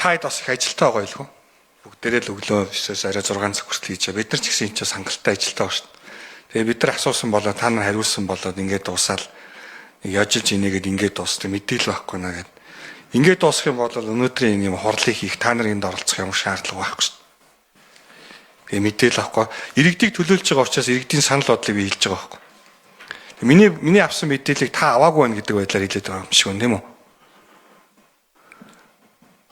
таад бас их ажилтаа байгаа байлгүй. Бүгдээрээ л өглөө 9-оос арай 6 цаг хүртэл хийж байгаа. Бид нар ч гэсэн энэ ч хангалттай ажилтаа байна шүү дээ. Тэгээ бид нар асуусан болоо та нар хариулсан болоод ингээд дуусаал нэг яжилж инээгээд ингээд дуусдаг мэдээл байхгүй наа гэд. Ингээд дуусах юм бол өнөөдрийн юм хорлыг хийх та нар энд оролцох юм шаардлага байхгүй шүү дээ. Тэгээ мэдээл авахгүй иргэдийг төлөөлж байгаа учраас иргэдийн санал бодлыг би хэлж байгаа байхгүй. Миний авсан мэдээллийг та аваагүй байна гэдэг байдлаар хэлээд байгаа юм шиг байна тийм үү?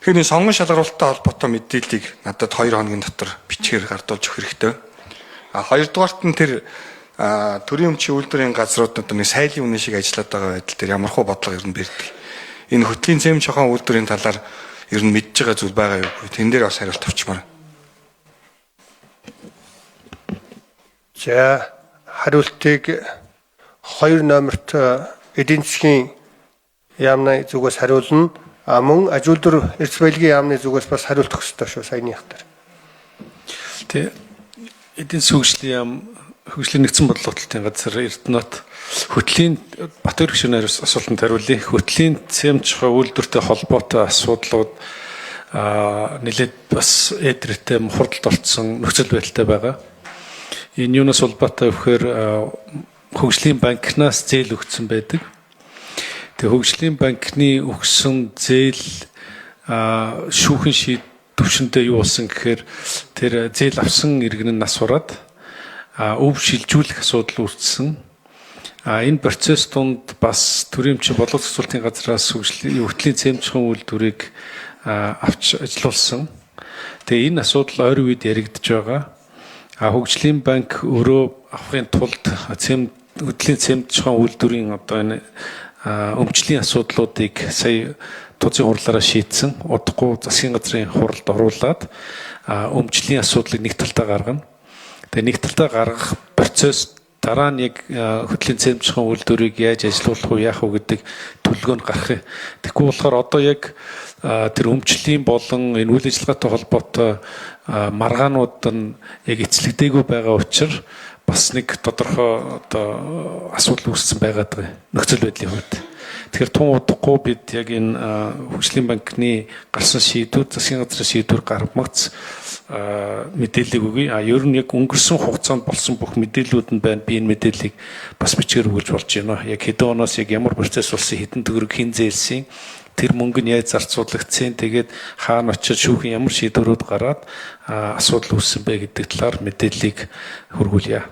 Тэгэхээр сонгон шалгаруулалттай холбоотой мэдээллийг надад 2 хоногийн дотор бичгээр гардуулж өгөх хэрэгтэй. Хоёрдугаарт нь тэр төрийн өмчийн үйлдвэрийн газруудад нэг сайлын үнэ шиг ажиллаад байгаа байдал дээр ямархуу бодлого ер нь барьдаг. Энэ хөтлийн зэм чохон үйлдвэрийн талаар ер нь мэдж байгаа зүйл байгаа юу? Тэн дээр бас хариулт авчмаар. За хариултыг 2 номерт эдийн засгийн яамны зүгээс хариулна. Мөн аж үйлдвэр эрс баялагын яамны зүгээс бас хариулт өгөх ёстой шүү саяныхтар. Тэ эдийн засгийн яам хөгжлийн нэгдсэн бодлоготлолтын газар Эрдэнэт хөтлийн Батбаяр гишүүний асуултанд хариулъя. Хөтлийн цэмчхой үйлдвэртэй холбоотой асуудлууд нэлээд бас эдрэтэ хурдд олцсон нөхцөл байдалтай байгаа. Энэ юунаас улбаатай вэхээр хөгжлийн банкнаас зээл өгсөн байдаг. Тэгээ хөгжлийн банкны өгсөн зээл шүүхэн шийд төвшөндөө юу болсон гэхээр тэр зээл авсан иргэн нь нас ураад өв шилжүүлэх асуудал үүссэн. Энэ процесс донд бас төрийн өмчийн бодлого зохицуулалтын газраас хөтлийн цэмжхэн үйлдвэрийг авч ажилуулсан. Тэгээ энэ асуудал ойр үед яригдж байгаа. Хөгжлийн банк өөрөө авахын тулд хөтлийн цэмжхэн үйлдвэрийн одоо энэ өмчлийн асуудлуудыг сая тузын хурлаараа шийдсэн. Удахгүй засгийн газрын хуралд оруулаад өмчлийн асуудлыг нэг талдаа гаргана. Тэгээ нэг талдаа гаргах процесс дараа нь яг хөтлийн цэмжхэн үйлдвэрийг яаж ажилуулах уу яах вэ гэдэг төлөвлөгөөнд гарах юм. Тэгэхгүй болохоор одоо яг тэр өмчлийн болон энэ үйл ажиллагаатай холбоотой маргаанууд нь яг эцлэгдээгүй байгаа учраас бас нэг тодорхой одоо асуудал үүссэн байгаад байгаа нөхцөл байдлын хувьд. Тэгэхээр тун удахгүй бид яг энэ хөгжлийн банкны гарсан шийдвэр, засгийн газрын шийдвэр гаргамагц мэдээллийг өгье. Ер нь яг өнгөрсөн хугацаанд болсон бүх мэдээллүүд нь байна. Би энэ мэдээллийг бас бичгээр өгүүлж болж байна. Яг хэдэн оноос яг ямар процесс болсон, хэдэн төгрөг хэн зээлсэн, тэр мөнгө нь яаж зарцуулагдсан, тэгээд хаана очиж шүүхэн ямар шийдвэрүүд гараад асуудал үүссэн бэ гэдэг талаар мэдээллийг хөргүүлье.